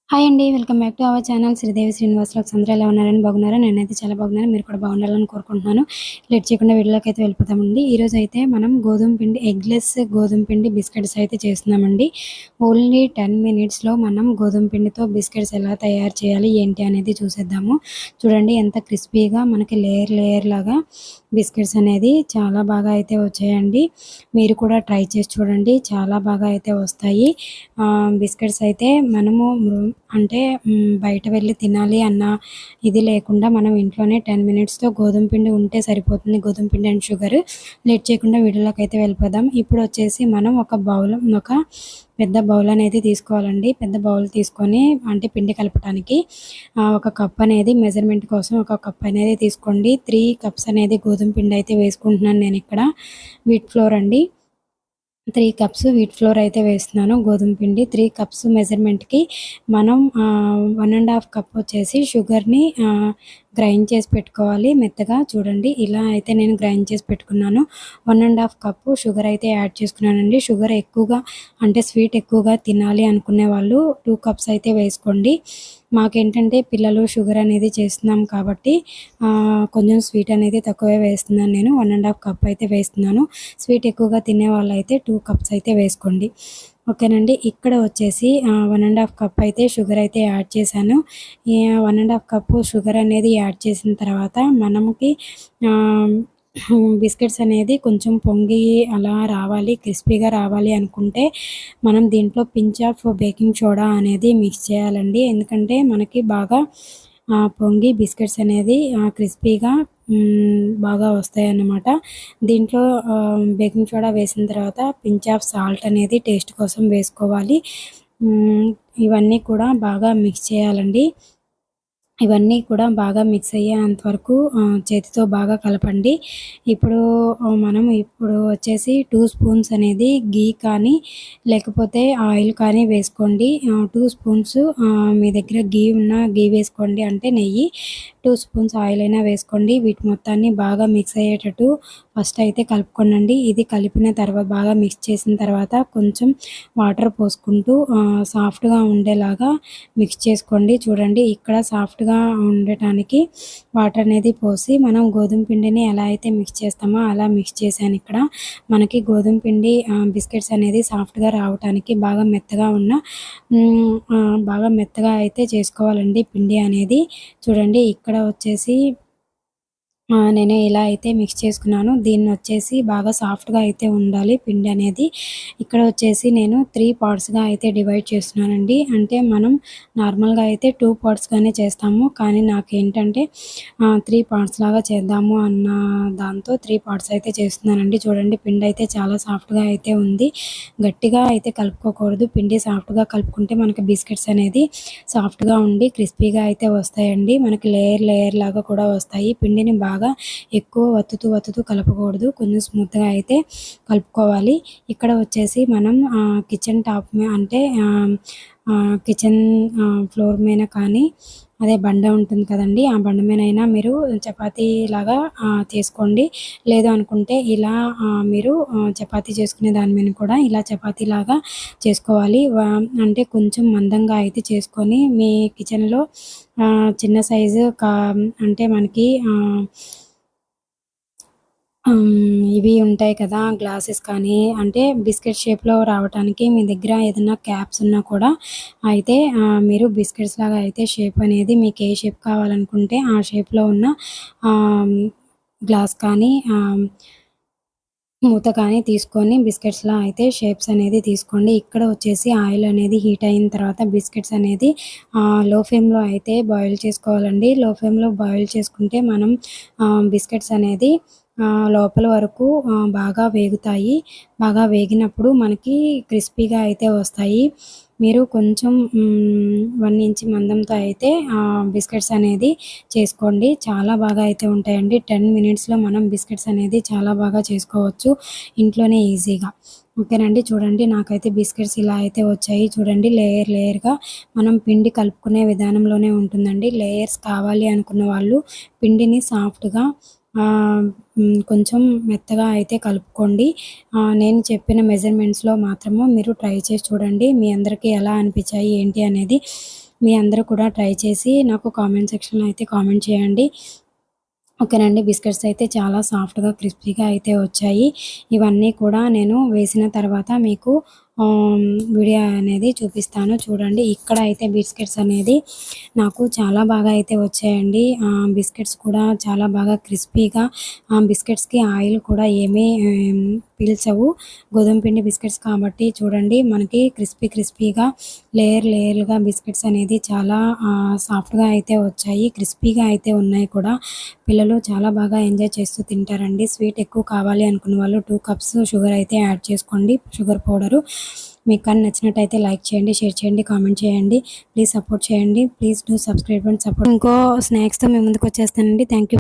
Hi అండి. Welcome back to our channel Sridevi Srinivas vlogs. అందరూ ఎలా ఉన్నారని బాగున్నారా? నేనైతే చాలా బాగున్నాను. మీరు కూడా బాగుండాలని కోరుకుంటున్నాను. లేట్ చేయకుండా వీడియోలోకైతే వెళ్ళిపోతామండి. ఈరోజైతే మనం గోధుమ పిండి ఎగ్‌లెస్ గోధుమ పిండి బిస్కెట్స్ అయితే చేస్తున్నామండి. ఓన్లీ 10 మినిట్స్‌లో మనం గోధుమ పిండితో బిస్కెట్స్ ఎలా తయారు చేయాలి, ఏంటి అనేది చూసేద్దాము. చూడండి ఎంత క్రిస్పీగా మనకి లేయర్ లాగా బిస్కెట్స్ అనేది చాలా బాగా అయితే వచ్చాయండి. మీరు కూడా ట్రై చేసి చూడండి. చాలా బాగా అయితే వస్తాయి. బిస్కెట్స్ అయితే మనము అంటే బయట వెళ్ళి తినాలి అన్న ఇది లేకుండా మనం ఇంట్లోనే 10 మినిట్స్‌తో గోధుమ పిండి ఉంటే సరిపోతుంది. గోధుమ పిండి అండ్ షుగర్. లేట్ చేయకుండా వీడియోలోకైతే వెళ్ళిపోదాం. ఇప్పుడొచ్చేసి మనం ఒక పెద్ద బౌల్ అనేది తీసుకోవాలండి. పెద్ద బౌల్ తీసుకొని అంటే పిండి కలపటానికి ఒక కప్ అనేది మెజర్‌మెంట్ కోసం ఒక కప్ అనేది తీసుకోండి. 3 కప్స్ అనేది గోధుమ పిండి అయితే వేసుకుంటున్నాను నేనిక్కడ. వీట్ ఫ్లోర్ అండి. 3 కప్స్ వీట్ ఫ్లోర్ అయితే వేస్తున్నాను. గోధుమ పిండి 3 కప్స్ మెజర్‌మెంట్‌కి మనం 1 ½ కప్ వచ్చేసి షుగర్‌ని గ్రైండ్ చేసి పెట్టుకోవాలి మెత్తగా. చూడండి ఇలా అయితే నేను గ్రైండ్ చేసి పెట్టుకున్నాను. 1 ½ కప్పు షుగర్ అయితే యాడ్ చేసుకున్నానండి. షుగర్ ఎక్కువగా అంటే స్వీట్ ఎక్కువగా తినాలి అనుకునే వాళ్ళు 2 కప్స్ అయితే వేసుకోండి. మాకేంటంటే పిల్లలు షుగర్ అనేది చేస్తున్నాం కాబట్టి కొంచెం స్వీట్ అనేది తక్కువే వేస్తున్నాను నేను. 1 ½ కప్ అయితే వేస్తున్నాను. స్వీట్ ఎక్కువగా తినే వాళ్ళైతే 2 కప్స్ అయితే వేసుకోండి. ఓకేనండి. ఇక్కడ వచ్చేసి 1 ½ కప్ అయితే షుగర్ అయితే యాడ్ చేశాను. ఈ 1 ½ కప్పు షుగర్ అనేది యాడ్ చేసిన తర్వాత మనకి ఆహ్, బిస్కెట్స్ అనేది కొంచెం పొంగి అలా రావాలి, క్రిస్పీగా రావాలి అనుకుంటే మనం దీంట్లో పించ్ ఆఫ్ బేకింగ్ సోడా అనేది మిక్స్ చేయాలండి. ఎందుకంటే మనకి బాగా పొంగి బిస్కెట్స్ అనేది క్రిస్పీగా బాగా వస్తాయన్నమాట. దీంట్లో బేకింగ్ సోడా వేసిన తర్వాత పించ్ ఆఫ్ సాల్ట్ అనేది టేస్ట్ కోసం వేసుకోవాలి. ఇవన్నీ కూడా బాగా మిక్స్ చేయాలండి. ఇవన్నీ కూడా బాగా మిక్స్ అయ్యేంత వరకు చేతితో బాగా కలపండి. ఇప్పుడు వచ్చేసి 2 స్పూన్స్ అనేది ఘీ కానీ, లేకపోతే ఆయిల్ కానీ వేసుకోండి. 2 స్పూన్స్ మీ దగ్గర ఘీ ఉన్నా ఘీ వేసుకోండి అంటే నెయ్యి. 2 స్పూన్స్ ఆయిల్ అయినా వేసుకోండి. వీటి మొత్తాన్ని బాగా మిక్స్ అయ్యేటట్టు ఫస్ట్ అయితే కలుపుకోనండి. ఇది కలిపిన తర్వాత బాగా మిక్స్ చేసిన తర్వాత కొంచెం వాటర్ పోసుకుంటూ సాఫ్ట్‌గా ఉండేలాగా మిక్స్ చేసుకోండి. చూడండి ఇక్కడ సాఫ్ట్‌గా ఉండటానికి వాటర్ అనేది పోసి మనం గోధుమ పిండిని ఎలా అయితే మిక్స్ చేస్తామో అలా మిక్స్ చేశానిక్కడ. మనకి గోధుమ పిండి బిస్కెట్స్ అనేది సాఫ్ట్‌గా రావటానికి బాగా మెత్తగా అయితే చేసుకోవాలండి పిండి అనేది. చూడండి ఇక్కడ వచ్చేసి నేను ఇలా అయితే మిక్స్ చేసుకున్నాను. దీన్నొచ్చేసి బాగా సాఫ్ట్‌గా అయితే ఉండాలి పిండి అనేది. ఇక్కడ వచ్చేసి నేను 3 పార్ట్స్‌గా అయితే డివైడ్ చేస్తున్నానండి. అంటే మనం నార్మల్‌గా అయితే 2 పార్ట్స్‌గానే చేస్తాము. కానీ నాకేంటంటే 3 పార్ట్స్ లాగా చేద్దాము అన్న దాంతో 3 పార్ట్స్ అయితే చేస్తున్నానండి. చూడండి పిండి అయితే చాలా సాఫ్ట్‌గా అయితే ఉంది. గట్టిగా అయితే కలుపుకోకూడదు. పిండి సాఫ్ట్‌గా కలుపుకుంటే మనకి బిస్కెట్స్ అనేది సాఫ్ట్‌గా ఉండి క్రిస్పీగా అయితే వస్తాయండి. మనకి లేయర్ లాగా కూడా వస్తాయి. పిండిని బాగా ఎక్కువ వత్తుతూ కలపకూడదు. కొంచెం స్మూత్‌గా అయితే కలుపుకోవాలి. ఇక్కడ వచ్చేసి మనం కిచెన్ టాప్ అంటే కిచెన్ ఫ్లోర్ మీద కానీ అదే బండ ఉంటుంది కదండీ! ఆ బండ మీదైనా మీరు చపాతీలాగా చేసుకోండి. లేదు అనుకుంటే ఇలా మీరు చపాతీ చేసుకునే దాని మీద కూడా ఇలా చపాతీలాగా చేసుకోవాలి. అంటే కొంచెం మందంగా అయితే చేసుకొని మీ కిచెన్‌లో చిన్న సైజు అంటే మనకి ఇవి ఉంటాయి కదా! గ్లాసెస్ కానీ అంటే బిస్కెట్ షేప్‌లో రావటానికి మీ దగ్గర ఏదన్నా క్యాప్స్ ఉన్నా కూడా అయితే మీరు బిస్కెట్స్ లాగా అయితే షేప్ అనేది మీకు ఏ షేప్ కావాలనుకుంటే ఆ షేప్‌లో ఉన్న ఆహ్, గ్లాస్ కానీ మూత కానీ తీసుకొని బిస్కెట్స్‌లా అయితే షేప్స్ అనేది తీసుకోండి. ఇక్కడ వచ్చేసి ఆయిల్ అనేది హీట్ అయిన తర్వాత బిస్కెట్స్ అనేది లో ఫ్లేమ్‌లో అయితే బాయిల్ చేసుకోవాలండి. లో ఫ్లేమ్‌లో బాయిల్ చేసుకుంటే మనం బిస్కెట్స్ అనేది లోపల వరకు బాగా వేగుతాయి. బాగా వేగినప్పుడు మనకి క్రిస్పీగా అయితే వస్తాయి. మీరు కొంచెం 1 ఇంచ్ మందంతో అయితే బిస్కెట్స్ అనేది చేసుకోండి. చాలా బాగా అయితే ఉంటాయండి. 10 మినిట్స్‌లో మనం బిస్కెట్స్ అనేది చాలా బాగా చేసుకోవచ్చు ఇంట్లోనే ఈజీగా. ఓకేనండి. చూడండి నాకైతే బిస్కెట్స్ ఇలా అయితే వచ్చాయి. చూడండి లేయర్‌గా మనం పిండి కలుపుకునే విధానంలోనే ఉంటుందండి. లేయర్స్ కావాలి అనుకున్న వాళ్ళు పిండిని సాఫ్ట్‌గా కొంచెం మెత్తగా అయితే కలుపుకోండి. నేను చెప్పిన మెజర్‌మెంట్స్‌లో మాత్రము మీరు ట్రై చేసి చూడండి. మీ అందరికీ ఎలా అనిపించాయి ఏంటి అనేది మీ అందరూ కూడా ట్రై చేసి నాకు కామెంట్ సెక్షన్‌లో అయితే కామెంట్ చేయండి. ఓకేనండి. బిస్కెట్స్ అయితే చాలా సాఫ్ట్‌గా, క్రిస్పీగా అయితే వచ్చాయి. ఇవన్నీ కూడా నేను వేసిన తర్వాత మీకు వీడియో అనేది చూపిస్తాను చూడండి. ఇక్కడ అయితే బిస్కెట్స్ అనేది నాకు చాలా బాగా అయితే వచ్చాయండి. బిస్కెట్స్ కూడా చాలా బాగా క్రిస్పీగా, బిస్కెట్స్‌కి ఆయిల్ కూడా ఏమీ పీల్చవు. గోధుమ పిండి బిస్కెట్స్ కాబట్టి చూడండి మనకి క్రిస్పీగా లేయర్‌లుగా బిస్కెట్స్ అనేది చాలా సాఫ్ట్‌గా అయితే వచ్చాయి. క్రిస్పీగా అయితే ఉన్నాయి కూడా. పిల్లలు చాలా బాగా ఎంజాయ్ చేస్తూ తింటారండి. స్వీట్ ఎక్కువ కావాలి అనుకున్న వాళ్ళు 2 కప్స్ షుగర్ అయితే యాడ్ చేసుకోండి. Sugar powder. మీకు కానీ నచ్చినట్టయితే లైక్ చేయండి, షేర్ చేయండి, కామెంట్ చేయండి. ప్లీజ్ సపోర్ట్ చేయండి. Please do subscribe and support. ఇంకో స్నాక్స్‌తో మీ ముందుకు వచ్చేస్తానండి. Thank you.